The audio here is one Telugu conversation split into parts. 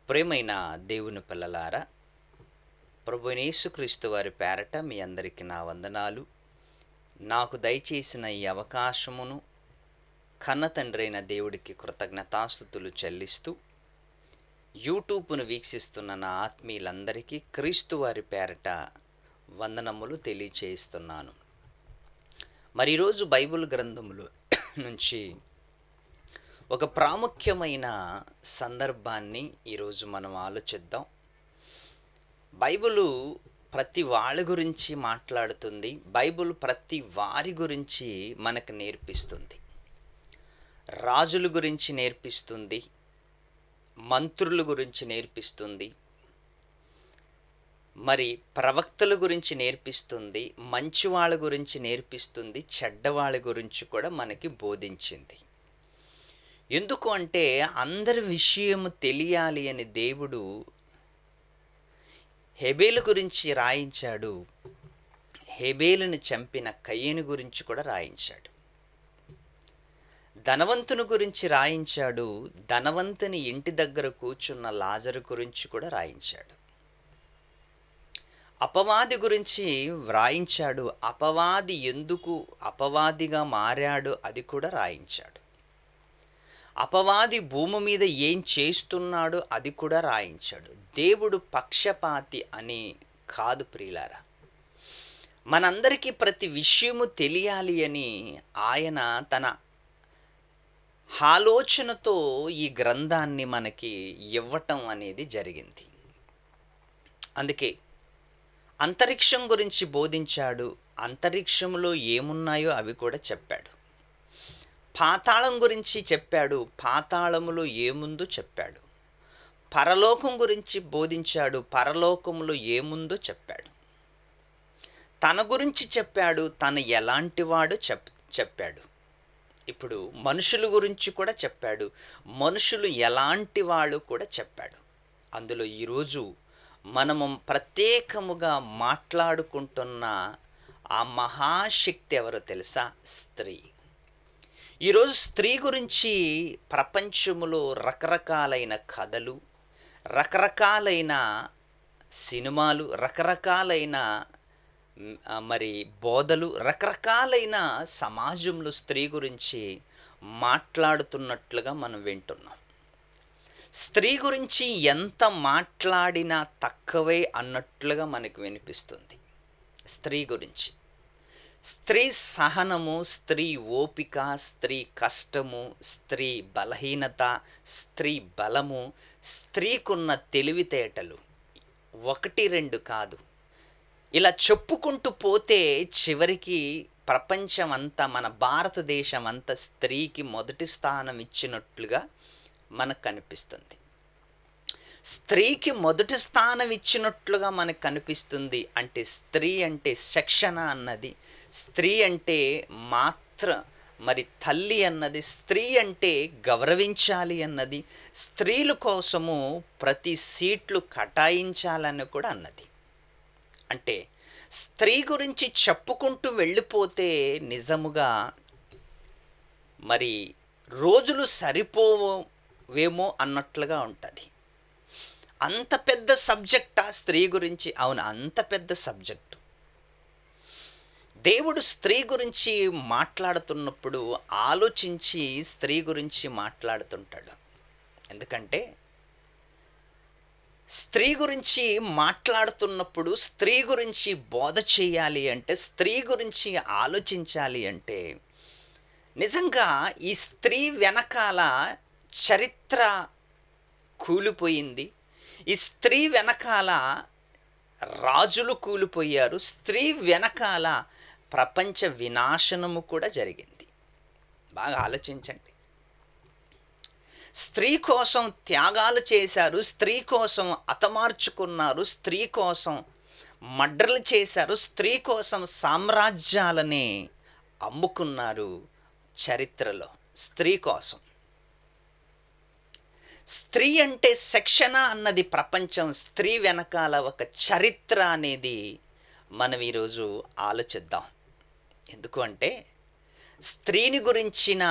ప్రియమైన దేవుని పిల్లలారా, ప్రభువైన యేసుక్రీస్తు వారి పేరట మీ అందరికీ నా వందనాలు. నాకు దయచేసిన ఈ అవకాశమును కన్న తండ్రైన దేవుడికి కృతజ్ఞతాస్తుతులు చెల్లిస్తూ, యూట్యూబ్ను వీక్షిస్తున్న నా ఆత్మీయులందరికీ క్రీస్తు వారి పేరట వందనములు తెలియచేస్తున్నాను. మరి ఈరోజు బైబిల్ గ్రంథములో నుంచి ఒక ప్రాముఖ్యమైన సందర్భాన్ని ఈరోజు మనం ఆలోచిద్దాం. బైబిలు ప్రతి వాళ్ళ గురించి మాట్లాడుతుంది. బైబిల్ ప్రతి వారి గురించి మనకు నేర్పిస్తుంది. రాజుల గురించి నేర్పిస్తుంది, మంత్రుల గురించి నేర్పిస్తుంది, మరి ప్రవక్తల గురించి నేర్పిస్తుంది, మంచి వాళ్ళ గురించి నేర్పిస్తుంది, చెడ్డవాళ్ళ గురించి కూడా మనకి బోధించింది. ఎందుకు అంటే అందరి విషయము తెలియాలి అని దేవుడు హేబేలు గురించి రాయించాడు. హేబేలుని చంపిన కయీను గురించి కూడా రాయించాడు. ధనవంతుని గురించి రాయించాడు. ధనవంతుని ఇంటి దగ్గర కూర్చున్న లాజరు గురించి కూడా రాయించాడు. అపవాది గురించి వ్రాయించాడు. అపవాది ఎందుకు అపవాదిగా మారాడు అది కూడా రాయించాడు. అపవాది భూమి మీద ఏం చేస్తున్నాడో అది కూడా రాయించాడు. దేవుడు పక్షపాతి అని కాదు ప్రియులారా. మనందరికీ ప్రతి విషయము తెలియాలి అని ఆయన తన ఆలోచనతో ఈ గ్రంథాన్ని మనకి ఇవ్వటం అనేది జరిగింది. అందుకే అంతరిక్షం గురించి బోధించాడు. అంతరిక్షంలో ఏమున్నాయో అవి కూడా చెప్పాడు. పాతాళం గురించి చెప్పాడు. పాతాళములో ఏముందో చెప్పాడు. పరలోకం గురించి బోధించాడు. పరలోకములో ఏముందో చెప్పాడు. తన గురించి చెప్పాడు. తను ఎలాంటివాడు చెప్పాడు. ఇప్పుడు మనుషుల గురించి కూడా చెప్పాడు. మనుషులు ఎలాంటి వాళ్ళు కూడా చెప్పాడు. అందులో ఈరోజు మనము ప్రత్యేకముగా మాట్లాడుకుంటున్న ఆ మహాశక్తి ఎవరో తెలుసా? స్త్రీ. ఈరోజు స్త్రీ గురించి ప్రపంచంలో రకరకాలైన కథలు, రకరకాలైన సినిమాలు, రకరకాలైన మరి బోధలు, రకరకాలైన సమాజంలో స్త్రీ గురించి మాట్లాడుతున్నట్లుగా మనం వింటున్నాం. స్త్రీ గురించి ఎంత మాట్లాడినా తక్కువే అన్నట్లుగా మనకు వినిపిస్తుంది. స్త్రీ గురించి, స్త్రీ సహనము, స్త్రీ ఓపిక, స్త్రీ కష్టము, స్త్రీ బలహీనత, స్త్రీ బలము, స్త్రీకున్న తెలివితేటలు 1-2 కాదు. ఇలా చెప్పుకుంటూ పోతే చివరికి ప్రపంచం అంతా, మన భారతదేశం అంతా స్త్రీకి మొదటి స్థానం ఇచ్చినట్లుగా మనకు కనిపిస్తుంది. స్త్రీకి మొదటి స్థానం ఇచ్చినట్లుగా మనకు కనిపిస్తుంది. అంటే స్త్రీ అంటే శిక్షణ అన్నది, స్త్రీ అంటే మరి తల్లి అన్నది, స్త్రీ అంటే గౌరవించాలి అన్నది, స్త్రీల కోసము ప్రతి సీట్లు కటాయించాలని కూడా అన్నది. అంటే స్త్రీ గురించి చెప్పుకుంటూ వెళ్ళిపోతే మరి రోజులు సరిపోవేమో అన్నట్లుగా ఉంటుంది. అంత పెద్ద సబ్జెక్టా స్త్రీ గురించి? అవును, అంత పెద్ద సబ్జెక్టు. దేవుడు స్త్రీ గురించి మాట్లాడుతున్నప్పుడు ఆలోచించి స్త్రీ గురించి మాట్లాడుతుంటాడు. ఎందుకంటే స్త్రీ గురించి మాట్లాడుతున్నప్పుడు, స్త్రీ గురించి బోధ చేయాలి అంటే, స్త్రీ గురించి ఆలోచించాలి అంటే, నిజంగా ఈ స్త్రీ వెనకాల చరిత్ర కూలిపోయింది. ఈ స్త్రీ వెనకాల రాజులు కూలిపోయారు. స్త్రీ వెనకాల ప్రపంచ వినాశనము కూడా జరిగింది. బాగా ఆలోచించండి. స్త్రీ కోసం త్యాగాలు చేశారు, స్త్రీ కోసం హతమార్చుకున్నారు, స్త్రీ కోసం మర్డర్లు చేశారు, స్త్రీ కోసం సామ్రాజ్యాలని అమ్ముకున్నారు. చరిత్రలో స్త్రీ కోసం. స్త్రీ అంటే శిక్షణ అన్నది ప్రపంచం. స్త్రీ వెనకాల ఒక చరిత్ర అనేది మనం ఈరోజు ఆలోచిద్దాం. ఎందుకు అంటే స్త్రీని గురించిన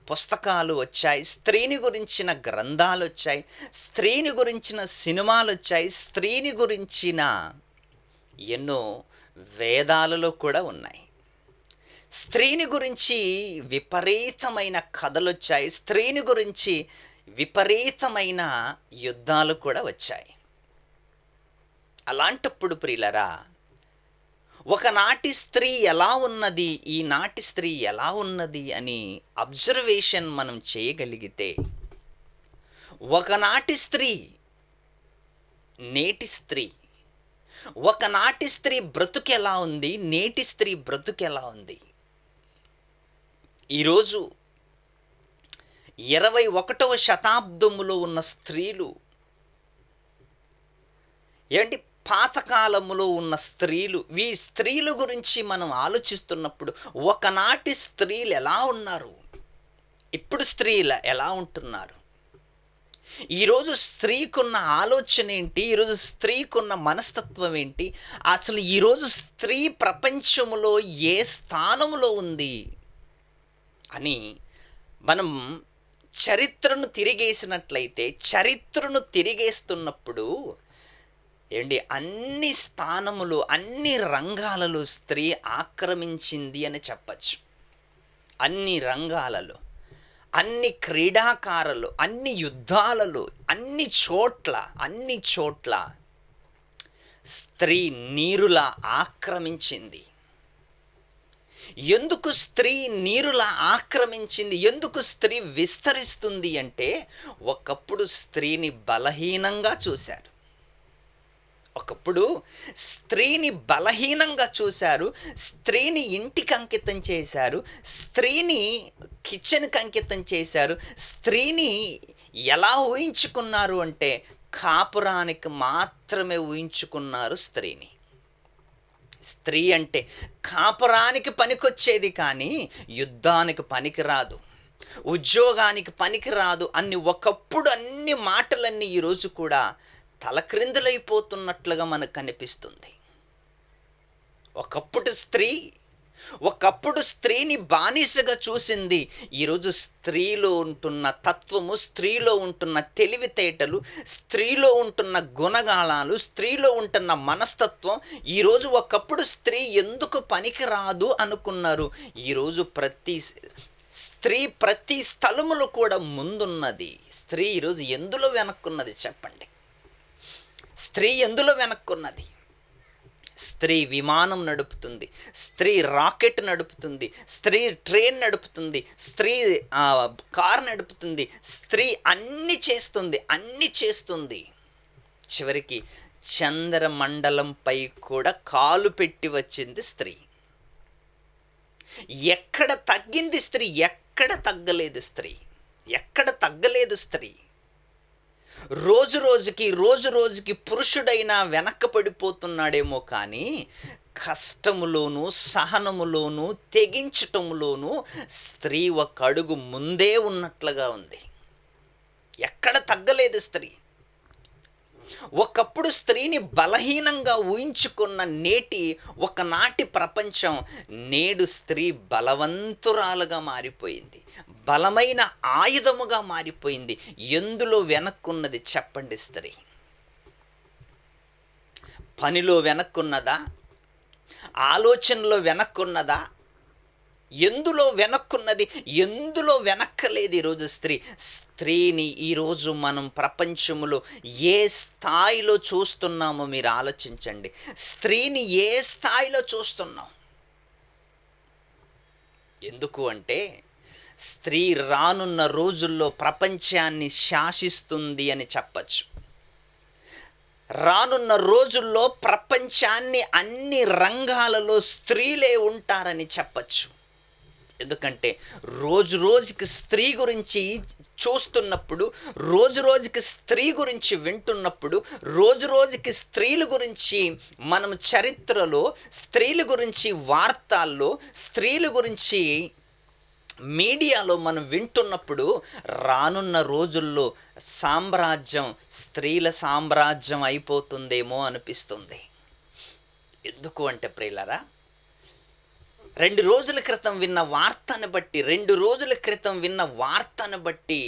పుస్తకాలు వచ్చాయి, స్త్రీని గురించిన గ్రంథాలు వచ్చాయి, స్త్రీని గురించిన సినిమాలు వచ్చాయి, స్త్రీని గురించిన ఎన్నో వేదాలలో కూడా ఉన్నాయి. స్త్రీని గురించి విపరీతమైన కథలు వచ్చాయి, స్త్రీని గురించి విపరీతమైన యుద్ధాలు కూడా వచ్చాయి. అలాంటప్పుడు ప్రియులరా, ఒకనాటి స్త్రీ ఎలా ఉన్నది, ఈనాటి స్త్రీ ఎలా ఉన్నది అని అబ్జర్వేషన్ మనం చేయగలిగితే, ఒకనాటి స్త్రీ, నేటి స్త్రీ, ఒకనాటి స్త్రీ బ్రతుకు ఎలా ఉంది, నేటి స్త్రీ బ్రతుకు ఎలా ఉంది. ఈరోజు 21వ శతాబ్దములో ఉన్న స్త్రీలు ఏంటి, పాతకాలములో ఉన్న స్త్రీలు, ఈ స్త్రీల గురించి మనం ఆలోచిస్తున్నప్పుడు ఒకనాటి స్త్రీలు ఎలా ఉన్నారు, ఇప్పుడు స్త్రీలు ఎలా ఉంటున్నారు, ఈరోజు స్త్రీకున్న ఆలోచన ఏంటి, ఈరోజు స్త్రీకున్న మనస్తత్వం ఏంటి, అసలు ఈరోజు స్త్రీ ప్రపంచములో ఏ స్థానంలో ఉంది అని మనం చరిత్రను తిరిగేసినట్లయితే, చరిత్రను తిరిగేస్తున్నప్పుడు ఏంటి, అన్ని స్థానములు, అన్ని రంగాలలో స్త్రీ ఆక్రమించింది అని చెప్పచ్చు. అన్ని రంగాలలో, అన్ని క్రీడాకారులు, అన్ని యుద్ధాలలో, అన్ని చోట్ల స్త్రీ నీరులా ఆక్రమించింది. ఎందుకు స్త్రీ నీరులా ఆక్రమించింది, ఎందుకు స్త్రీ విస్తరిస్తుంది అంటే, ఒకప్పుడు స్త్రీని బలహీనంగా చూశారు. ఒకప్పుడు స్త్రీని బలహీనంగా చూశారు, స్త్రీని ఇంటికి అంకితం చేశారు, స్త్రీని కిచెన్కి అంకితం చేశారు. స్త్రీని ఎలా ఊహించుకున్నారు అంటే, కాపురానికి మాత్రమే ఊహించుకున్నారు స్త్రీని. స్త్రీ అంటే కాపురానికి పనికొచ్చేది కానీ యుద్ధానికి పనికిరాదు, ఉద్యోగానికి పనికిరాదు అని ఒకప్పుడు అన్ని మాటలన్నీ ఈరోజు కూడా తలక్రిందులైపోతున్నట్లుగా మనకు కనిపిస్తుంది. ఒకప్పుడు స్త్రీని బానిసగా చూసింది, ఈరోజు స్త్రీలో ఉంటున్న తత్వము, స్త్రీలో ఉంటున్న తెలివితేటలు, స్త్రీలో ఉంటున్న గుణగాళాలు, స్త్రీలో ఉంటున్న మనస్తత్వం, ఈరోజు ఒకప్పుడు స్త్రీ ఎందుకు పనికిరాదు అనుకున్నారు, ఈరోజు ప్రతి స్థలములో కూడా ముందున్నది. స్త్రీ ఈరోజు ఎందులో వెనక్కున్నది చెప్పండి? స్త్రీ ఎందులో వెనక్కున్నది? స్త్రీ విమానం నడుపుతుంది, స్త్రీ రాకెట్ నడుపుతుంది, స్త్రీ ట్రైన్ నడుపుతుంది, స్త్రీ కార్ నడుపుతుంది, స్త్రీ అన్ని చేస్తుంది. చివరికి చంద్రమండలంపై కూడా కాలు పెట్టి వచ్చింది స్త్రీ. ఎక్కడ తగ్గింది స్త్రీ? ఎక్కడ తగ్గలేదు స్త్రీ. రోజు రోజుకి పురుషుడైనా వెనక్కపడిపోతున్నాడేమో కానీ, కష్టములోను, సహనములోను, తెగించటములోను స్త్రీ ఒక అడుగు ముందే ఉన్నట్లుగా ఉంది. ఎక్కడ తగ్గలేదు స్త్రీ. ఒకప్పుడు స్త్రీని బలహీనంగా ఊహించుకున్న ఒకనాటి ప్రపంచం నేడు స్త్రీ బలవంతురాలుగా మారిపోయింది, బలమైన ఆయుధముగా మారిపోయింది. ఎందులో వెనక్కున్నది చెప్పండి? స్త్రీ పనిలో వెనక్కున్నదా? ఆలోచనలో వెనక్కున్నదా? ఎందులో వెనక్కున్నది? ఎందులో వెనక్కలేదు ఈరోజు స్త్రీని ఈరోజు మనం ప్రపంచంలో ఏ స్థాయిలో చూస్తున్నామో మీరు ఆలోచించండి. స్త్రీని ఏ స్థాయిలో చూస్తున్నాం? ఎందుకు అంటే, స్త్రీ రానున్న రోజుల్లో ప్రపంచాన్ని శాసిస్తుంది అని చెప్పచ్చు. రానున్న రోజుల్లో ప్రపంచాన్ని అన్ని రంగాలలో స్త్రీలే ఉంటారని చెప్పచ్చు. ఎందుకంటే రోజుకి స్త్రీ గురించి చూస్తున్నప్పుడు, రోజుకి స్త్రీ గురించి వింటున్నప్పుడు, రోజుకి స్త్రీల గురించి మనం చరిత్రలో, స్త్రీల గురించి వార్తల్లో, స్త్రీల గురించి మీడియాలో మనం వింటున్నప్పుడు, రానున్న రోజుల్లో స్త్రీల సామ్రాజ్యం అయిపోతుందేమో అనిపిస్తుంది. ఎందుకు అంటే ప్రియులారా, 2 రోజుల క్రితం విన్న వార్తను బట్టి 2 రోజుల క్రితం విన్న వార్తను బట్టి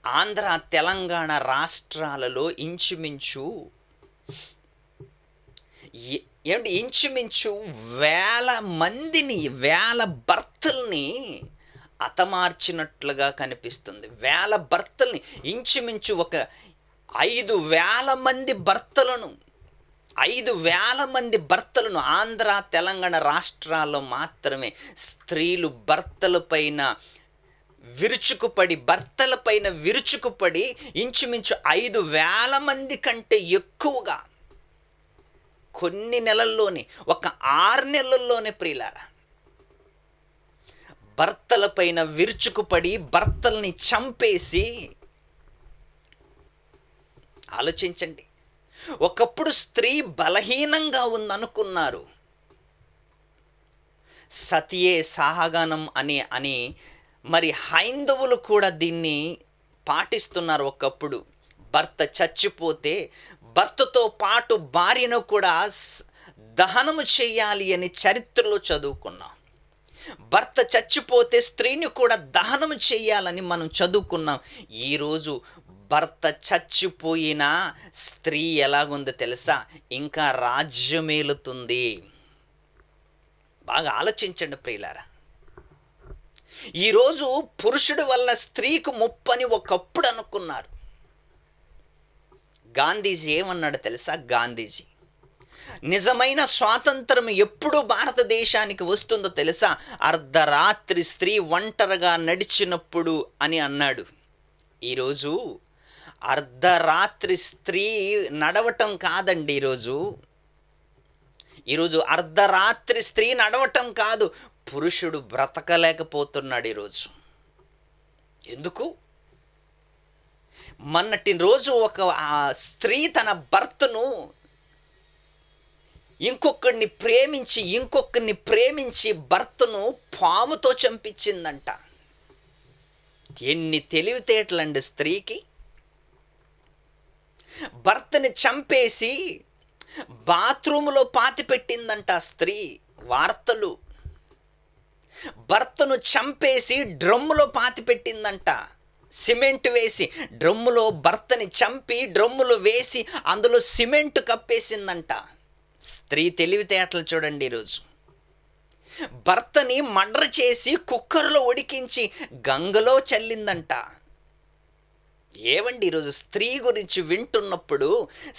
ఆంధ్ర, తెలంగాణ రాష్ట్రాలలో ఇంచుమించు ఇంచుమించు వేల మందిని, వేల భర్తల్ని హతమార్చినట్లుగా కనిపిస్తుంది. వేల భర్తల్ని, ఇంచుమించు ఒక 5,000 మంది భర్తలను, 5,000 మంది భర్తలను ఆంధ్ర, తెలంగాణ రాష్ట్రాల్లో మాత్రమే స్త్రీలు భర్తలపైన విరుచుకుపడి ఇంచుమించు 5,000 మంది కంటే ఎక్కువగా కొన్ని నెలల్లోనే, ఒక 6 నెలల్లోనే ప్రియులారా, భర్తలపైన విరుచుకుపడి భర్తల్ని చంపేసి, ఆలోచించండి. ఒకప్పుడు స్త్రీ బలహీనంగా ఉందనుకున్నారు. సతియే సాహగనం అని మరి హైందవులు కూడా దీన్ని పాటిస్తున్నారు. ఒకప్పుడు భర్త చచ్చిపోతే భర్తతో పాటు భార్యను కూడా దహనము చేయాలి అని చరిత్రలో చదువుకున్నాం. భర్త చచ్చిపోతే స్త్రీని కూడా దహనము చేయాలని మనం చదువుకున్నాం. ఈరోజు భర్త చచ్చిపోయినా స్త్రీ ఎలాగుందో తెలుసా? ఇంకా రాజ్యమేలుతుంది. బాగా ఆలోచించండి ప్రియులారా. ఈరోజు పురుషుడి వల్ల స్త్రీకు ముప్పని ఒకప్పుడు అనుకున్నారు. గాంధీజీ ఏమన్నాడు తెలుసా? గాంధీజీ నిజమైన స్వాతంత్రం ఎప్పుడు భారతదేశానికి వస్తుందో తెలుసా? అర్ధరాత్రి స్త్రీ ఒంటరిగా నడిచినప్పుడు అని అన్నాడు. ఈరోజు అర్ధరాత్రి స్త్రీ నడవటం కాదండి. ఈరోజు అర్ధరాత్రి స్త్రీ నడవటం కాదు, పురుషుడు బ్రతకలేకపోతున్నాడు ఈరోజు. ఎందుకు? మొన్నటి రోజు ఒక స్త్రీ తన భర్తను ఇంకొకరిని ప్రేమించి భర్తను పాముతో చంపించిందంట. ఎన్ని తెలివితేటలండి స్త్రీకి! భర్తని చంపేసి బాత్రూములో పాతిపెట్టిందంట స్త్రీ. వార్తలు. భర్తను చంపేసి డ్రమ్ములో పాతిపెట్టిందంట. సిమెంట్ వేసి డ్రమ్ములో భర్తని చంపి డ్రమ్ములో వేసి అందులో సిమెంట్ కప్పేసిందంట. స్త్రీ తెలివితేటలు చూడండి. ఈరోజు భర్తని మర్డర్ చేసి కుక్కర్లో ఉడికించి గంగలో చల్లిందంట. ఏవండి, ఈరోజు స్త్రీ గురించి వింటున్నప్పుడు,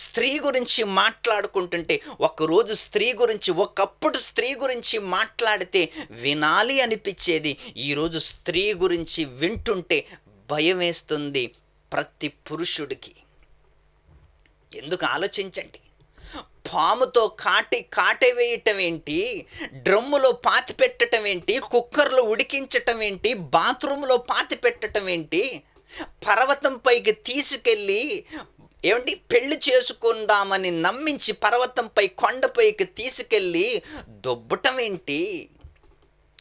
స్త్రీ గురించి మాట్లాడుకుంటుంటే, ఒకప్పుడు స్త్రీ గురించి మాట్లాడితే వినాలి అనిపించేది. ఈరోజు స్త్రీ గురించి వింటుంటే భయం వేస్తుంది ప్రతి పురుషుడికి. ఎందుకు ఆలోచించండి. పాముతో కాటే వేయటం ఏంటి, డ్రమ్ములో పాతి పెట్టడం ఏంటి, కుక్కర్లో ఉడికించటం ఏంటి, బాత్రూంలో పాతి పెట్టడం ఏంటి, పర్వతం పైకి తీసుకెళ్ళి పెళ్లి చేసుకుందామని నమ్మించి పర్వతంపై కొండపైకి తీసుకెళ్ళి దొబ్బటం ఏంటి?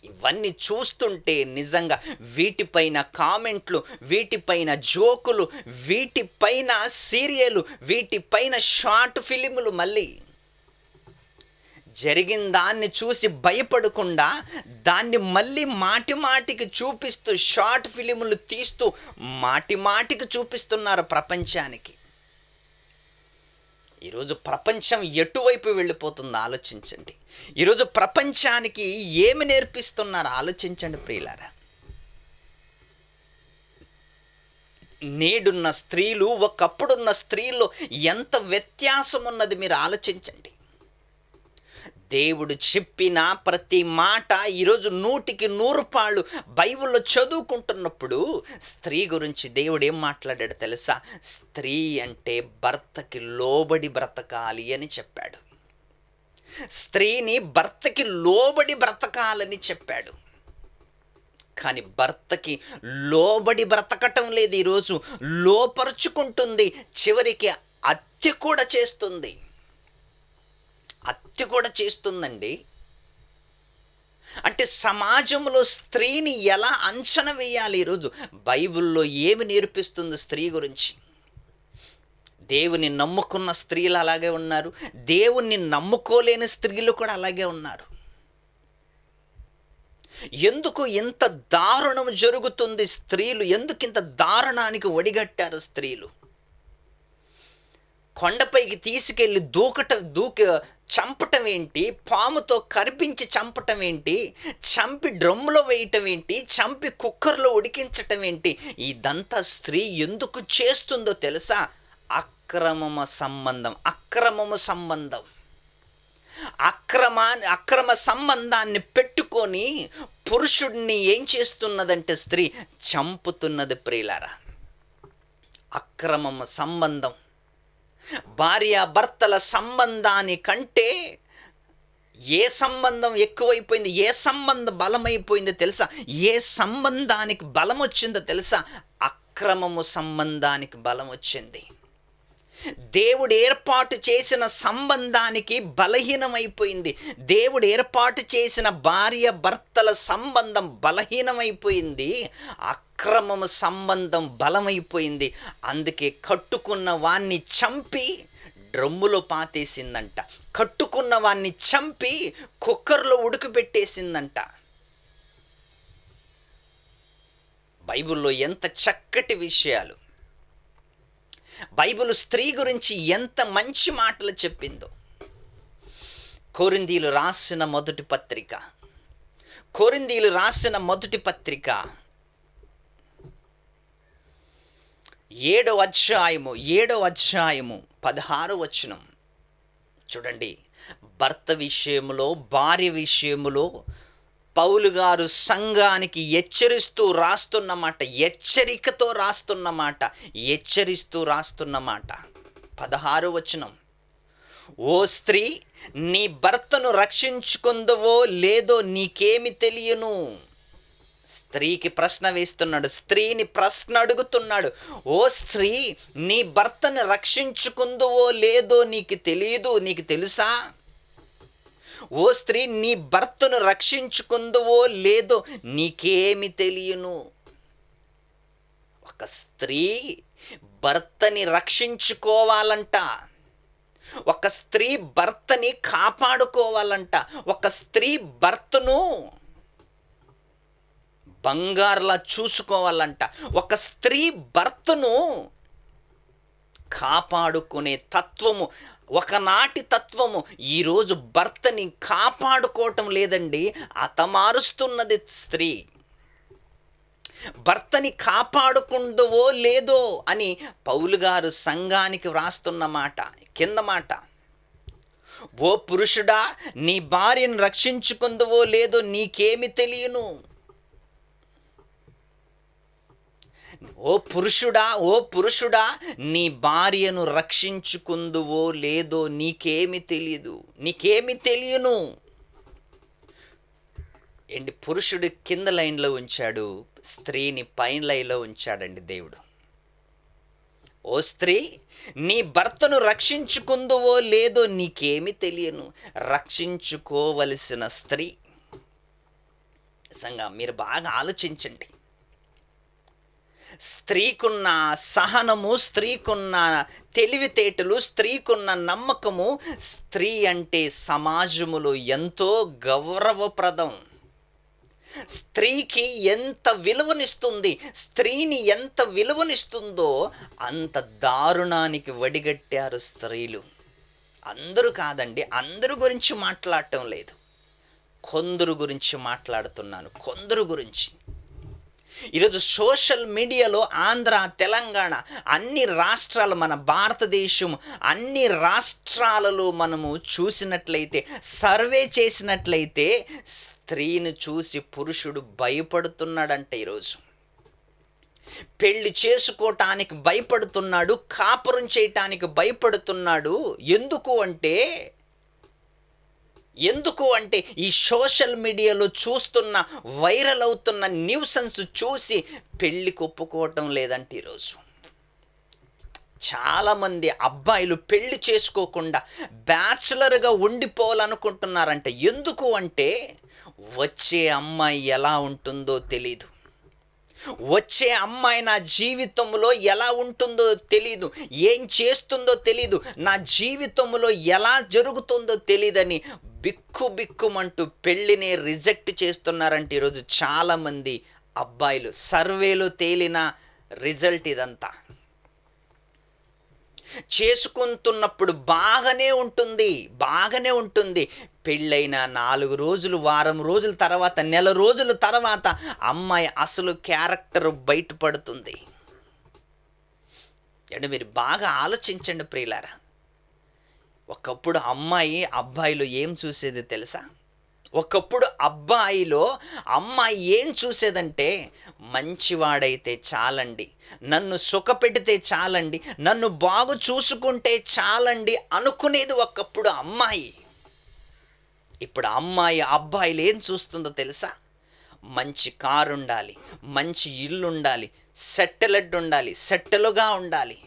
ఇవన్నీ చూస్తుంటే నిజంగా వీటిపైన కామెంట్లు, వీటిపైన జోకులు, వీటిపైన సీరియలు, వీటిపైన షార్ట్ ఫిలిములు, మళ్ళీ జరిగిన దాన్ని చూసి భయపడకుండా దాన్ని మళ్ళీ మాటికి చూపిస్తూ, షార్ట్ ఫిలిములు తీస్తూ మాటికి చూపిస్తున్నారు ప్రపంచానికి. ఈరోజు ప్రపంచం ఎటువైపు వెళ్ళిపోతుందో ఆలోచించండి. ఈరోజు ప్రపంచానికి ఏమి నేర్పిస్తున్నారు ఆలోచించండి ప్రియులారా. నేడున్న స్త్రీలు ఒకప్పుడున్న స్త్రీల్లో ఎంత వ్యత్యాసం ఉన్నది మీరు ఆలోచించండి. దేవుడు చెప్పిన ప్రతి మాట ఈరోజు 100కి 100 బైబిల్లో చదువుకుంటున్నప్పుడు స్త్రీ గురించి దేవుడు ఏం మాట్లాడాడు తెలుసా? స్త్రీ అంటే భర్తకి లోబడి బ్రతకాలి అని చెప్పాడు. స్త్రీని భర్తకి లోబడి బ్రతకాలని చెప్పాడు. కానీ భర్తకి లోబడి బ్రతకటం లేదు. ఈరోజు లోపరుచుకుంటుంది, చివరికి హత్య కూడా చేస్తుందండి. అంటే సమాజంలో స్త్రీని ఎలా అంచనా వేయాలి? ఈరోజు బైబిల్లో ఏమి నేర్పిస్తుంది స్త్రీ గురించి? దేవుని నమ్ముకున్న స్త్రీలు అలాగే ఉన్నారు, దేవుణ్ణి నమ్ముకోలేని స్త్రీలు కూడా అలాగే ఉన్నారు. ఎందుకు ఇంత దారుణం జరుగుతుంది? స్త్రీలు ఎందుకు ఇంత దారుణానికి ఒడిగట్టారు? స్త్రీలు కొండపైకి తీసుకెళ్ళి చంపటం ఏంటి? పాముతో కరిపించి చంపటం ఏంటి? చంపి డ్రమ్ములో వేయటం ఏంటి? చంపి కుక్కర్లో ఉడికించటం ఏంటి? ఇదంతా స్త్రీ ఎందుకు చేస్తుందో తెలుసా? అక్రమ సంబంధం. అక్రమ సంబంధాన్ని పెట్టుకొని పురుషుడిని ఏం చేస్తున్నదంటే స్త్రీ చంపుతున్నది. ప్రియులారా, అక్రమ సంబంధం, భార్యాభర్తల సంబంధానికంటే ఏ సంబంధం ఎక్కువైపోయింది? ఏ సంబంధం బలమైపోయిందో తెలుసా? ఏ సంబంధానికి బలం వచ్చిందో తెలుసా? అక్రమము సంబంధానికి బలం వచ్చింది. దేవుడు ఏర్పాటు చేసిన సంబంధానికి బలహీనమైపోయింది. దేవుడు ఏర్పాటు చేసిన భార్య భర్తల సంబంధం బలహీనమైపోయింది. అక్రమము సంబంధం బలమైపోయింది. అందుకే కట్టుకున్న వాణ్ణి చంపి డ్రమ్ములో పాతేసిందంట. కట్టుకున్న వాణ్ణి చంపి కుక్కర్లో ఉడకబెట్టేసిందంట. బైబిల్లో ఎంత చక్కటి విషయాలు! బైబిల్ స్త్రీ గురించి ఎంత మంచి మాటలు చెప్పిందో. కొరింథీయులు రాసిన మొదటి పత్రిక 7వ అధ్యాయము 16వ వచనం చూడండి. భర్త విషయములో, భార్య విషయములో పౌలు గారు సంఘానికి హెచ్చరిస్తూ రాస్తున్నమాట. హెచ్చరికతో హెచ్చరిస్తూ రాస్తున్నమాట. 16వ వచనం, ఓ స్త్రీ, నీ భర్తను రక్షించుకుందువో లేదో నీకేమి తెలియను. స్త్రీకి ప్రశ్న వేస్తున్నాడు, స్త్రీని ప్రశ్న అడుగుతున్నాడు. ఓ స్త్రీ, నీ భర్తను రక్షించుకుందువో లేదో నీకు తెలియదు, నీకు తెలుసా? ఓ స్త్రీ, నీ భర్తను రక్షించుకుందువో లేదో నీకేమి తెలియను. ఒక స్త్రీ భర్తని రక్షించుకోవాలంట. ఒక స్త్రీ భర్తని కాపాడుకోవాలంట. ఒక స్త్రీ భర్తను బంగారులా చూసుకోవాలంట. ఒక స్త్రీ భర్తను కాపాడుకునే తత్వము, ఒకనాటి తత్వము ఈరోజు భర్తని కాపాడుకోవటం లేదండి, హతమారుస్తున్నది స్త్రీ. భర్తని కాపాడుకుందువో లేదో అని పౌలు గారు సంఘానికి వ్రాస్తున్న మాట. కింద మాట, ఓ పురుషుడా, నీ భార్యను రక్షించుకుందువో లేదో నీకేమి తెలియను. ఓ పురుషుడా, నీ భార్యను రక్షించుకుందువో లేదో నీకేమి తెలియను. ఏంటి? పురుషుడు కింద లైన్లో ఉంచాడు, స్త్రీని పైన లైన్లో ఉంచాడండి దేవుడు. ఓ స్త్రీ, నీ భర్తను రక్షించుకుందువో లేదో నీకేమి తెలియను. రక్షించుకోవలసిన స్త్రీ. నిజంగా మీరు బాగా ఆలోచించండి. స్త్రీకున్న సహనము, స్త్రీకున్న తెలివితేటలు, స్త్రీకున్న నమ్మకము, స్త్రీ అంటే సమాజములో ఎంతో గౌరవప్రదం. స్త్రీకి ఎంత విలువనిస్తుంది, స్త్రీని ఎంత విలువనిస్తుందో అంత దారుణానికి వడిగట్టారు స్త్రీలు. అందరూ కాదండి, అందరి గురించి మాట్లాడటం లేదు, కొందరు గురించి మాట్లాడుతున్నాను. కొందరు గురించి ఈరోజు సోషల్ మీడియాలో ఆంధ్ర, తెలంగాణ అన్ని రాష్ట్రాలు, మన భారతదేశం అన్ని రాష్ట్రాలలో మనము చూసినట్లయితే, సర్వే చేసినట్లయితే స్త్రీని చూసి పురుషుడు భయపడుతున్నాడంట. ఈరోజు పెళ్లి చేసుకోవటానికి భయపడుతున్నాడు, కాపురం చేయటానికి భయపడుతున్నాడు. ఎందుకు అంటే ఈ సోషల్ మీడియాలో చూస్తున్న, వైరల్ అవుతున్న న్యూసెన్స్ చూసి పెళ్ళికి ఒప్పుకోవటం లేదంటే ఈరోజు చాలామంది అబ్బాయిలు పెళ్లి చేసుకోకుండా బ్యాచులర్గా ఉండిపోవాలనుకుంటున్నారంట. ఎందుకు అంటే వచ్చే అమ్మాయి ఎలా ఉంటుందో తెలీదు, వచ్చే అమ్మాయి నా జీవితంలో ఎలా ఉంటుందో తెలీదు, ఏం చేస్తుందో తెలీదు, నా జీవితంలో ఎలా జరుగుతుందో తెలీదని బిక్కు బిక్కుమంటూ పెళ్ళిని రిజెక్ట్ చేస్తున్నారంటే ఈరోజు చాలామంది అబ్బాయిలు. సర్వేలో తేలిన రిజల్ట్ ఇదంతా. చేసుకుంటున్నప్పుడు బాగానే ఉంటుంది. పెళ్ళైన 4 రోజులు, వారం రోజుల తర్వాత, నెల రోజుల తర్వాత అమ్మాయి అసలు క్యారెక్టర్ బయటపడుతుంది. అంటే మీరు బాగా ఆలోచించండి ప్రియులారా. ఒకప్పుడు అబ్బాయిలో ఏం చూసేది తెలుసా? ఒకప్పుడు అమ్మాయి ఏం చూసేదంటే, మంచివాడైతే చాలండి, నన్ను సుఖపెడితే చాలండి, నన్ను బాగు చూసుకుంటే చాలండి అనుకునేది ఒకప్పుడు అమ్మాయి. ఇప్పుడు అబ్బాయిలు ఏం చూస్తుందో తెలుసా? మంచి కారు ఉండాలి, మంచి ఇల్లు ఉండాలి, సెటిల్గా ఉండాలి.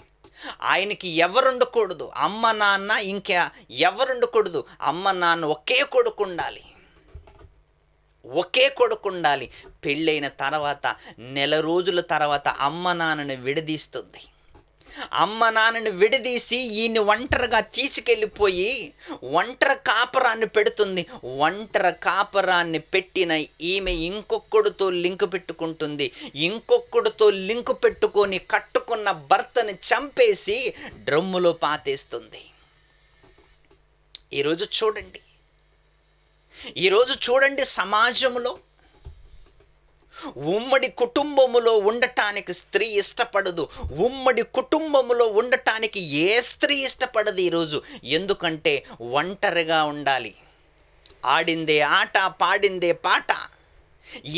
ఆయనకి ఎవరుండకూడదు, అమ్మ నాన్న ఇంకా ఎవరుండకూడదు, అమ్మ నాన్న ఒకే కొడుకు ఉండాలి. పెళ్ళైన తర్వాత నెల రోజుల తర్వాత అమ్మ నాన్నని విడదీస్తుంది. అమ్మ నాన్నని విడదీసి ఈయన్ని ఒంటరిగా తీసుకెళ్ళిపోయి ఒంటరి కాపరాన్ని పెడుతుంది. ఒంటరి కాపరాన్ని పెట్టిన ఈమె ఇంకొకడితో లింకు పెట్టుకుంటుంది. ఇంకొకడితో లింకు పెట్టుకొని కట్టుకున్న భర్తని చంపేసి డ్రమ్ములో పాతేస్తుంది. ఈరోజు చూడండి సమాజంలో ఉమ్మడి కుటుంబములో ఉండటానికి స్త్రీ ఇష్టపడదు. ఉమ్మడి కుటుంబములో ఉండటానికి ఏ స్త్రీ ఇష్టపడదు ఈరోజు. ఎందుకంటే ఒంటరిగా ఉండాలి. ఆడిందే ఆట, పాడిందే పాట.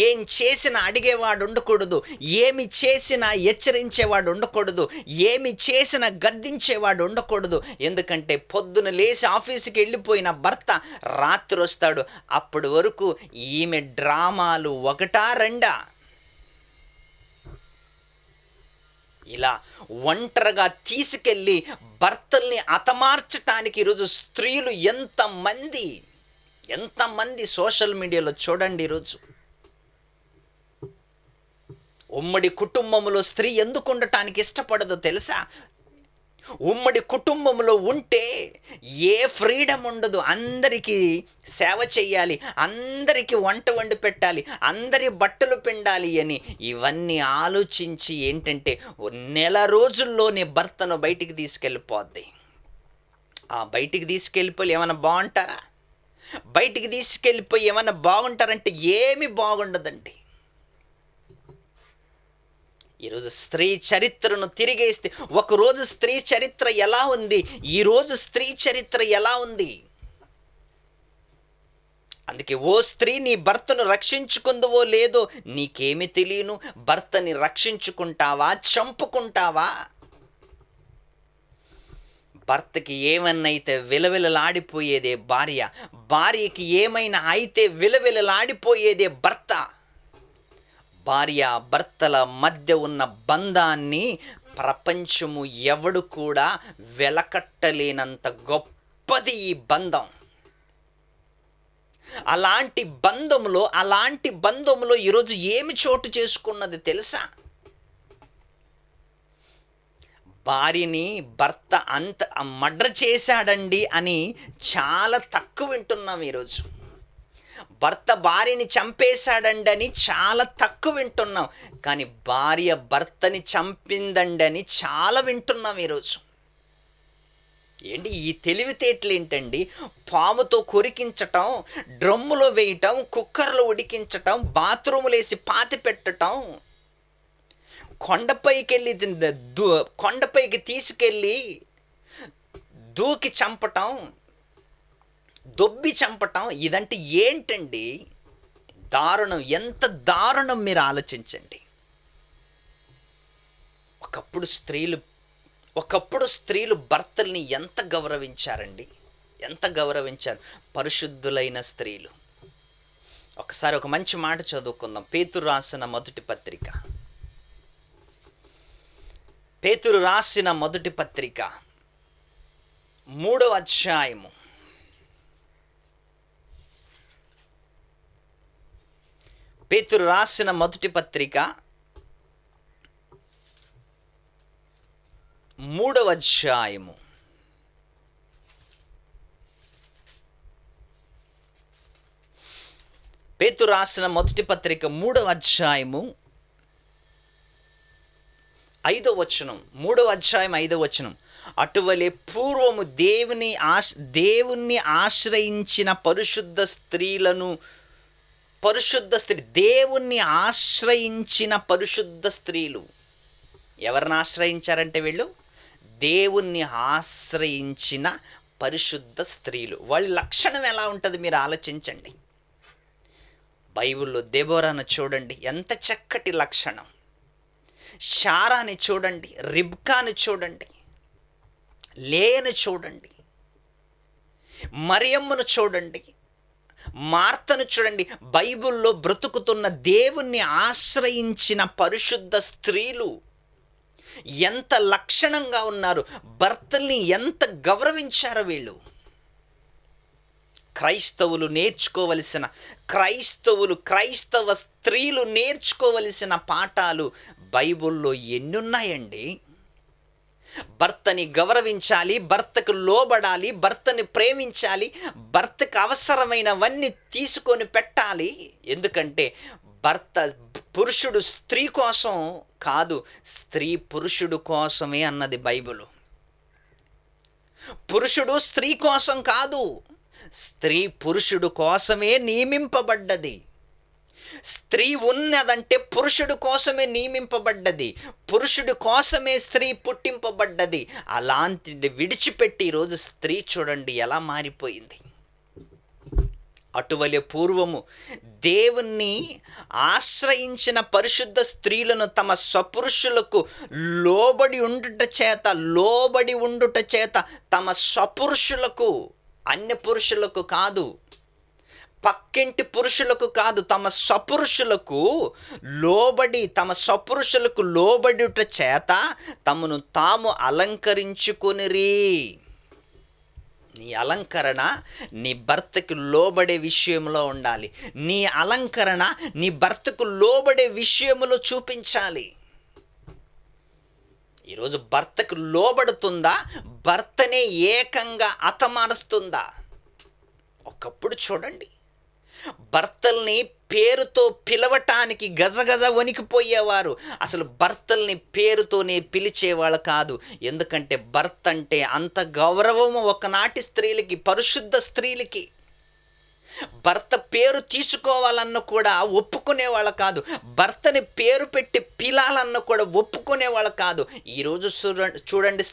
ఏం చేసినా అడిగేవాడు ఉండకూడదు, ఏమి చేసినా హెచ్చరించేవాడు ఉండకూడదు, ఏమి చేసినా గద్దించేవాడు ఉండకూడదు. ఎందుకంటే పొద్దున లేచి ఆఫీస్కి వెళ్ళిపోయిన భర్త రాత్రి వస్తాడు. అప్పటి వరకు ఈమె డ్రామాలు ఒకటా రెండా. ఇలా ఒంటరిగా తీసుకెళ్ళి భర్తల్ని హతమార్చటానికి ఈరోజు స్త్రీలు ఎంతమంది సోషల్ మీడియాలో చూడండి. ఈరోజు ఉమ్మడి కుటుంబంలో స్త్రీ ఎందుకు ఉండటానికి ఇష్టపడదో తెలుసా? ఉమ్మడి కుటుంబంలో ఉంటే ఏ ఫ్రీడమ్ ఉండదు. అందరికీ సేవ చెయ్యాలి, అందరికీ వంట వండి పెట్టాలి, అందరి బట్టలు పిండాలి అని ఇవన్నీ ఆలోచించి ఏంటంటే నెల రోజుల్లోనే భర్తను బయటికి తీసుకెళ్ళిపోద్ది. ఆ బయటికి తీసుకెళ్ళిపోయి ఏమైనా బాగుంటారా? బయటికి తీసుకెళ్ళిపోయి ఏమైనా బాగుంటారంటే ఏమీ బాగుండదండి. ఈరోజు స్త్రీ చరిత్రను తిరిగేస్తే ఒకరోజు స్త్రీ చరిత్ర ఎలా ఉంది, ఈరోజు స్త్రీ చరిత్ర ఎలా ఉంది? అందుకే ఓ స్త్రీ నీ భర్తను రక్షించుకుందువో లేదో నీకేమి తెలియను. భర్తని రక్షించుకుంటావా, చంపుకుంటావా? భర్తకి ఏమన్నా అయితే విలవిలలాడిపోయేదే భార్యకి ఏమైనా అయితే విలవిలలాడిపోయేదే భర్త. భార్య భర్తల మధ్య ఉన్న బంధాన్ని ప్రపంచము ఎవడు కూడా వెలకట్టలేనంత గొప్పది ఈ బంధం. అలాంటి బంధంలో ఈరోజు ఏమి చోటు చేసుకున్నది తెలుసా? భార్యని భర్త అంత మర్డర్ చేశాడండి అని చాలా తక్కువ వింటున్నాం ఈరోజు. భర్త భార్యని చంపేశాడండి అని చాలా తక్కువ వింటున్నాం. కానీ భార్య భర్తని చంపిందండి అని చాలా వింటున్నాం ఈరోజు. ఏంటి ఈ తెలివితేటలు ఏంటండి? పాముతో కొరికించటం, డ్రమ్ములో వేయటం, కుక్కర్లో ఉడికించటం, బాత్రూములు వేసి పాతి పెట్టటం, కొండపైకి తీసుకెళ్ళి దూకి చంపటం, దొబ్బి చంపటం, ఇదంటే ఏంటండి? దారుణం, ఎంత దారుణం మీరు ఆలోచించండి. ఒకప్పుడు స్త్రీలు భర్తల్ని ఎంత గౌరవించారండి, ఎంత గౌరవించారు పరిశుద్ధులైన స్త్రీలు. ఒకసారి ఒక మంచి మాట చదువుకుందాం. పేతురు రాసిన మొదటి పత్రిక 3వ అధ్యాయము 3వ అధ్యాయము పేతురు రాసిన మొదటి పత్రిక 3వ అధ్యాయము 5వ వచనం. 3వ అధ్యాయం 5వ వచనం. అటువలే పూర్వము దేవుణ్ణి ఆశ్రయించిన దేవుణ్ణి ఆశ్రయించిన పరిశుద్ధ స్త్రీలు. ఎవరిని ఆశ్రయించారంటే వీళ్ళు దేవుణ్ణి ఆశ్రయించిన పరిశుద్ధ స్త్రీలు. వాళ్ళ లక్షణం ఎలా ఉంటుంది మీరు ఆలోచించండి. బైబిల్లో దెబోరాను చూడండి, ఎంత చక్కటి లక్షణం. శారాని చూడండి, రిబ్కాను చూడండి, లేయను చూడండి, మరియమ్మను చూడండి, మార్తను చూడండి. బైబిల్లో బ్రతుకుతున్న దేవుణ్ణి ఆశ్రయించిన పరిశుద్ధ స్త్రీలు ఎంత లక్షణంగా ఉన్నారు. భర్తల్ని ఎంత గౌరవించారో వీళ్ళు. క్రైస్తవ స్త్రీలు నేర్చుకోవలసిన పాఠాలు బైబిల్లో ఎన్నున్నాయండి. భర్తని గౌరవించాలి, భర్తకు లోబడాలి, భర్తని ప్రేమించాలి, భర్తకు అవసరమైనవన్నీ తీసుకొని పెట్టాలి. ఎందుకంటే పురుషుడు స్త్రీ కోసం కాదు, స్త్రీ పురుషుడు కోసమే అన్నది బైబిలు. పురుషుడు స్త్రీ కోసం కాదు, స్త్రీ పురుషుడు కోసమే నియమింపబడ్డది. స్త్రీ ఉన్నదంటే పురుషుడు కోసమే నియమింపబడ్డది, పురుషుడు కోసమే స్త్రీ పుట్టింపబడ్డది. అలాంటిది విడిచిపెట్టి ఈరోజు స్త్రీ చూడండి ఎలా మారిపోయింది. అటువలే పూర్వము దేవుణ్ణి ఆశ్రయించిన పరిశుద్ధ స్త్రీలను తమ స్వపురుషులకు లోబడి ఉండుట చేత తమ స్వపురుషులకు, అన్య పురుషులకు కాదు, పక్కింటి పురుషులకు కాదు, తమ స్వపురుషులకు లోబడుట చేత తమను తాము అలంకరించుకొనిరి. నీ అలంకరణ నీ భర్తకు లోబడే విషయంలో ఉండాలి. నీ అలంకరణ నీ భర్తకు లోబడే విషయంలో చూపించాలి. ఈరోజు భర్తకు లోబడుతుందా, భర్తనే ఏకంగా హతమారుస్తుందా? ఒకప్పుడు చూడండి, భర్తల్ని పేరుతో పిలవటానికి గజగజ వణికిపోయేవారు. అసలు భర్తల్ని పేరుతోనే పిలిచేవాళ్ళు కాదు. ఎందుకంటే భర్త అంటే అంత గౌరవము ఒకనాటి స్త్రీలకి, పరిశుద్ధ స్త్రీలకి. భర్త పేరు తీసుకోవాలన్న కూడా ఒప్పుకునేవాళ్ళు కాదు, భర్తని పేరు పెట్టి పిలాలన్న కూడా ఒప్పుకునేవాళ్ళు కాదు. ఈరోజు చూడండి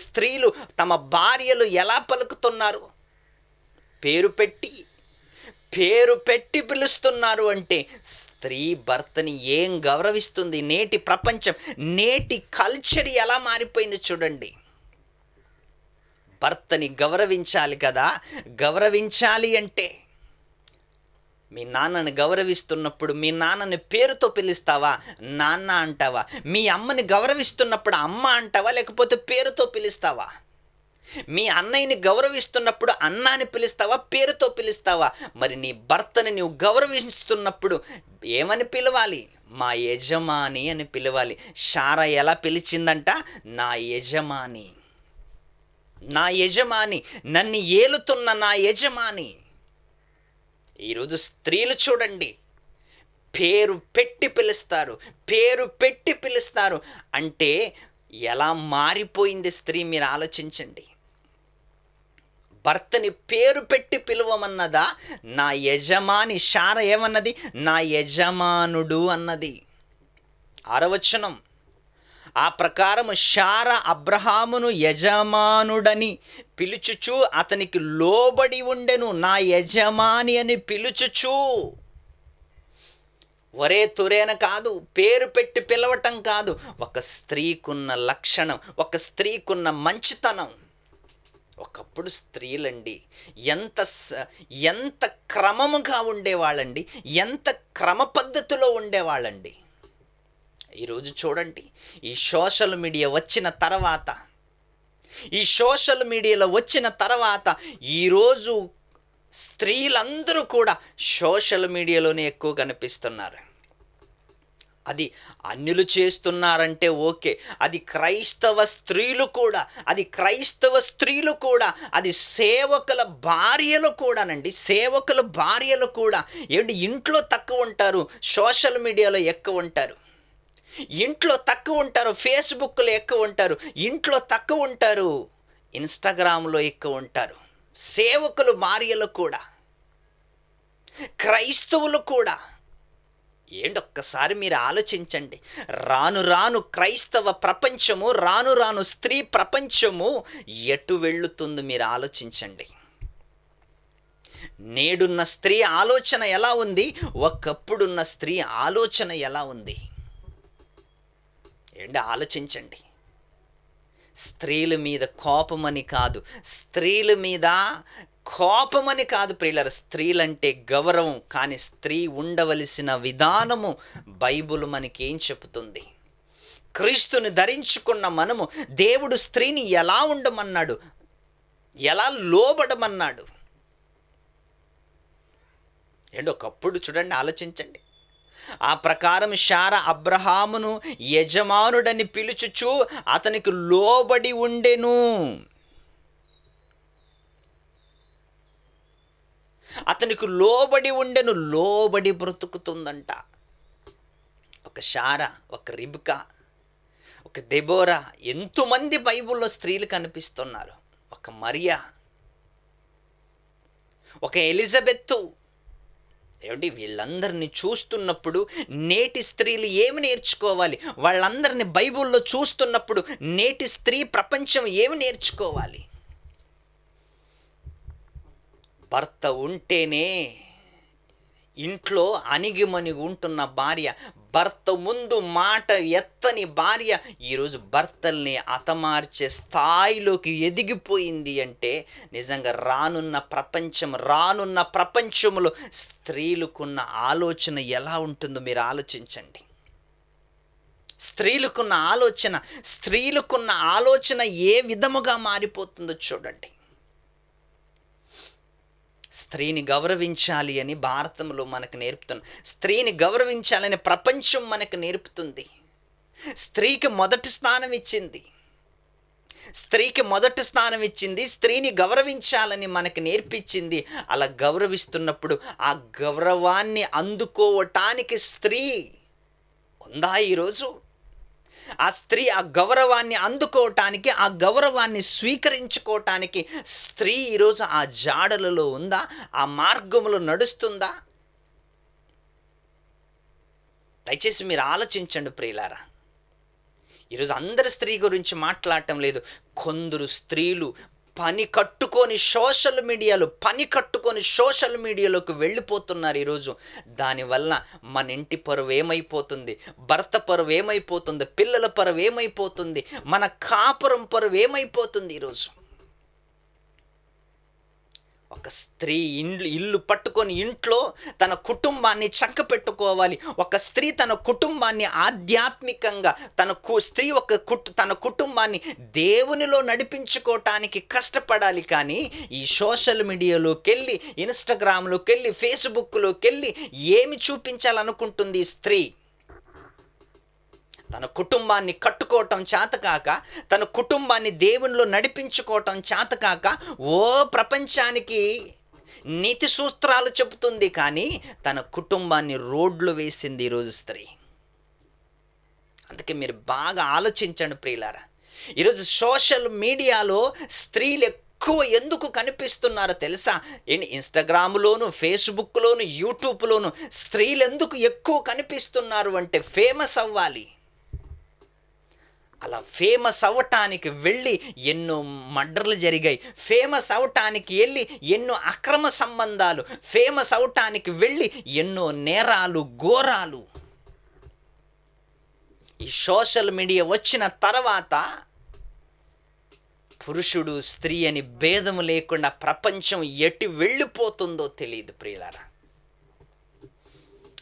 స్త్రీలు తమ భార్యలు ఎలా పలుకుతున్నారు? పేరు పెట్టి పిలుస్తున్నారు. అంటే స్త్రీ భర్తని ఏం గౌరవిస్తుంది? నేటి ప్రపంచం, నేటి కల్చర్ ఎలా మారిపోయింది చూడండి. భర్తని గౌరవించాలి కదా. గౌరవించాలి అంటే మీ నాన్నని గౌరవిస్తున్నప్పుడు మీ నాన్నని పేరుతో పిలుస్తావా, నాన్న అంటావా? మీ అమ్మని గౌరవిస్తున్నప్పుడు అమ్మ అంటావా, లేకపోతే పేరుతో పిలుస్తావా? మీ అన్నయ్యని గౌరవిస్తున్నప్పుడు అన్నాని పిలుస్తావా, పేరుతో పిలుస్తావా? మరి నీ భర్తని నువ్వు గౌరవిస్తున్నప్పుడు ఏమని పిలవాలి? మా యజమాని అని పిలవాలి. శారా ఎలా పిలిచిందంట? నా యజమాని, నన్ను ఏలుతున్న నా యజమాని. ఈరోజు స్త్రీలు చూడండి, పేరు పెట్టి పిలుస్తారు. అంటే ఎలా మారిపోయింది స్త్రీ మీరు ఆలోచించండి. భర్తని పేరు పెట్టి పిలువమన్నదా? నా యజమాని. శారా ఏమన్నది? నా యజమానుడు అన్నది. 6వ వచనం. ఆ ప్రకారము శారా అబ్రహామును యజమానుడని పిలుచుచు అతనికి లోబడి ఉండెను. నా యజమాని అని పిలుచుచు. ఒరే తురేన కాదు, పేరు పెట్టి పిలవటం కాదు. ఒక స్త్రీకున్న లక్షణం, ఒక స్త్రీకున్న మంచితనం. ఒకప్పుడు స్త్రీలండి ఎంత క్రమముగా ఉండేవాళ్ళండి, ఎంత క్రమ పద్ధతిలో ఉండేవాళ్ళండి. ఈరోజు చూడండి, ఈ సోషల్ మీడియాలో వచ్చిన తర్వాత ఈరోజు స్త్రీలందరూ కూడా సోషల్ మీడియాలోనే ఎక్కువ కనిపిస్తున్నారు. అది అన్యులు చేస్తున్నారంటే ఓకే, అది క్రైస్తవ స్త్రీలు కూడా, అది సేవకుల భార్యలు కూడానండి, సేవకుల భార్యలు కూడా. ఏంటి, ఇంట్లో తక్కువ ఉంటారు, సోషల్ మీడియాలో ఎక్కువ ఉంటారు. ఇంట్లో తక్కువ ఉంటారు, ఫేస్బుక్లో ఎక్కువ ఉంటారు. ఇంట్లో తక్కువ ఉంటారు, ఇన్స్టాగ్రామ్లో ఎక్కువ ఉంటారు. సేవకులు భార్యలు కూడా, క్రైస్తవులు కూడా. ఏంటి, ఒక్కసారి మీరు ఆలోచించండి. రాను రాను క్రైస్తవ ప్రపంచము, రాను రాను స్త్రీ ప్రపంచము ఎటు వెళ్ళుతుంది మీరు ఆలోచించండి. నేడున్న స్త్రీ ఆలోచన ఎలా ఉంది, ఒకప్పుడున్న స్త్రీ ఆలోచన ఎలా ఉంది? ఏంటి, ఆలోచించండి. స్త్రీల మీద కోపమని కాదు, ప్రియులారా, స్త్రీలంటే గౌరవం. కానీ స్త్రీ ఉండవలసిన విధానము బైబిల్ మనకేం చెబుతుంది? క్రీస్తుని ధరించుకున్న మనము దేవుడు స్త్రీని ఎలా ఉండమన్నాడు, ఎలా లోబడమన్నాడు? ఏంటి, ఒకప్పుడు చూడండి, ఆలోచించండి. ఆ ప్రకారం శారా అబ్రహామును యజమానుడని పిలుచుచు అతనికి లోబడి ఉండెను. లోబడి బ్రతుకుతుందంట. ఒక శారా, ఒక రిబ్కా, ఒక దెబోరా, ఎంతోమంది బైబిల్లో స్త్రీలు కనిపిస్తున్నారు. ఒక మరియా, ఒక ఎలిజబెత్తు. ఏమిటి, వీళ్ళందరినీ చూస్తున్నప్పుడు నేటి స్త్రీలు ఏమి నేర్చుకోవాలి? వాళ్ళందరినీ బైబిల్లో చూస్తున్నప్పుడు నేటి స్త్రీ ప్రపంచం ఏమి నేర్చుకోవాలి? భర్త ఉంటేనే ఇంట్లో అణిగిమణిగి ఉంటున్న భార్య, భర్త ముందు మాట ఎత్తని భార్య ఈరోజు భర్తల్ని హతమార్చే స్థాయిలోకి ఎదిగిపోయింది అంటే నిజంగా రానున్న ప్రపంచంలో స్త్రీలకున్న ఆలోచన ఎలా ఉంటుందో మీరు ఆలోచించండి. స్త్రీలకున్న ఆలోచన ఏ విధముగా మారిపోతుందో చూడండి. స్త్రీని గౌరవించాలి అని భారతంలో మనకు నేర్పుతుంది. స్త్రీని గౌరవించాలని ప్రపంచం మనకు నేర్పుతుంది. స్త్రీకి మొదటి స్థానం ఇచ్చింది. స్త్రీని గౌరవించాలని మనకు నేర్పించింది. అలా గౌరవిస్తున్నప్పుడు ఆ గౌరవాన్ని అందుకోవటానికి స్త్రీ ఉందా ఈరోజు? ఆ స్త్రీ ఆ గౌరవాన్ని అందుకోవటానికి, ఆ గౌరవాన్ని స్వీకరించుకోవటానికి స్త్రీ ఈరోజు ఆ జాడలలో ఉందా? ఆ మార్గంలో నడుస్తుందా? దయచేసి మీరు ఆలోచించండి ప్రియులారా. ఈరోజు అందరి స్త్రీ గురించి మాట్లాడటం లేదు. కొందరు స్త్రీలు పని కట్టుకొని సోషల్ మీడియాలోకి వెళ్ళిపోతున్నారు ఈరోజు. దానివల్ల మన ఇంటి పరువు ఏమైపోతుంది, భర్త పరువు ఏమైపోతుంది, పిల్లల పరువు ఏమైపోతుంది, మన కాపురం పరువు ఏమైపోతుంది ఈరోజు. ఒక స్త్రీ ఇల్లు పట్టుకొని ఇంట్లో తన కుటుంబాన్ని చక్కపెట్టుకోవాలి. ఒక స్త్రీ తన కుటుంబాన్ని ఆధ్యాత్మికంగా తన కుటుంబాన్ని దేవునిలో నడిపించుకోవటానికి కష్టపడాలి. కానీ ఈ సోషల్ మీడియాలోకి వెళ్ళి, ఇన్స్టాగ్రామ్లోకి వెళ్ళి, ఫేస్బుక్లోకి వెళ్ళి ఏమి చూపించాలనుకుంటుంది ఈ స్త్రీ? తన కుటుంబాన్ని కట్టుకోవటం చేతకాక, తన కుటుంబాన్ని దేవునిలో నడిపించుకోవటం చేతకాక ప్రపంచానికి నీతి సూత్రాలు చెబుతుంది. కానీ తన కుటుంబాన్ని రోడ్లు వేసింది ఈరోజు స్త్రీ. అందుకే మీరు బాగా ఆలోచించండి ప్రియులారా. ఈరోజు సోషల్ మీడియాలో స్త్రీలు ఎక్కువ ఎందుకు కనిపిస్తున్నారో తెలుసా? ఇన్స్టాగ్రామ్లోను, ఫేస్బుక్లోను, యూట్యూబ్లోను స్త్రీలు ఎందుకు ఎక్కువ కనిపిస్తున్నారు అంటే ఫేమస్ అవ్వాలి. అలా ఫేమస్ అవ్వటానికి వెళ్ళి ఎన్నో మర్డర్లు జరిగాయి. ఫేమస్ అవటానికి వెళ్ళి ఎన్నో అక్రమ సంబంధాలు, ఫేమస్ అవటానికి వెళ్ళి ఎన్నో నేరాలు, ఘోరాలు. ఈ సోషల్ మీడియా వచ్చిన తర్వాత పురుషుడు స్త్రీ అని భేదం లేకుండా ప్రపంచం ఎటు వెళ్ళిపోతుందో తెలియదు ప్రియులారా.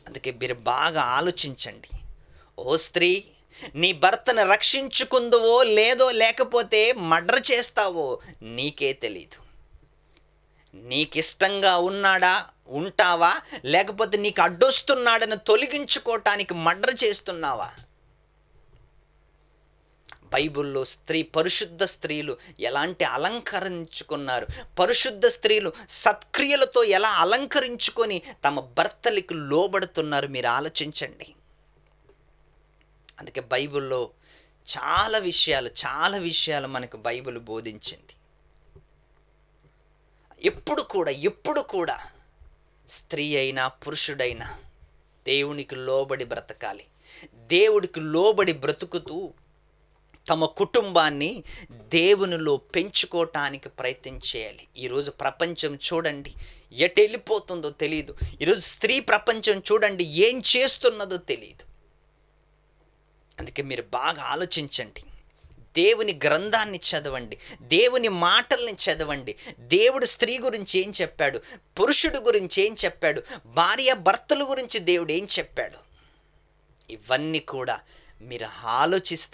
అందుకే మీరు బాగా ఆలోచించండి. ఓ స్త్రీ, నీ భర్తను రక్షించుకుందువో లేదో, లేకపోతే మర్డర్ చేస్తావో నీకే తెలీదు. నీకిష్టంగా ఉంటావా? లేకపోతే నీకు అడ్డొస్తున్నాడని తొలగించుకోవటానికి మర్డర్ చేస్తున్నావా? బైబిల్లో పరిశుద్ధ స్త్రీలు ఎలాంటి అలంకరించుకున్నారు, పరిశుద్ధ స్త్రీలు సత్క్రియలతో ఎలా అలంకరించుకొని తమ భర్తలకు లోబడుతున్నారు, మీరు ఆలోచించండి. అందుకే బైబిల్లో చాలా విషయాలు మనకు బైబిల్ బోధించింది. ఎప్పుడు కూడా స్త్రీ అయినా పురుషుడైనా దేవునికి లోబడి బ్రతకాలి. దేవుడికి లోబడి బ్రతుకుతూ తమ కుటుంబాన్ని దేవునిలో పెంచుకోవటానికి ప్రయత్నం చేయాలి. ఈరోజు ప్రపంచం చూడండి ఎటు వెళ్ళిపోతుందో తెలియదు. ఈరోజు స్త్రీ ప్రపంచం చూడండి ఏం చేస్తున్నదో తెలియదు. అందుకే మీరు బాగా ఆలోచించండి. దేవుని గ్రంథాన్ని చదవండి, దేవుని మాటల్ని చదవండి. దేవుడు స్త్రీ గురించి ఏం చెప్పాడు, పురుషుడు గురించి ఏం చెప్పాడు, భార్య భర్తల గురించి దేవుడు ఏం చెప్పాడు, ఇవన్నీ కూడా మీరు ఆలోచిస్తారు.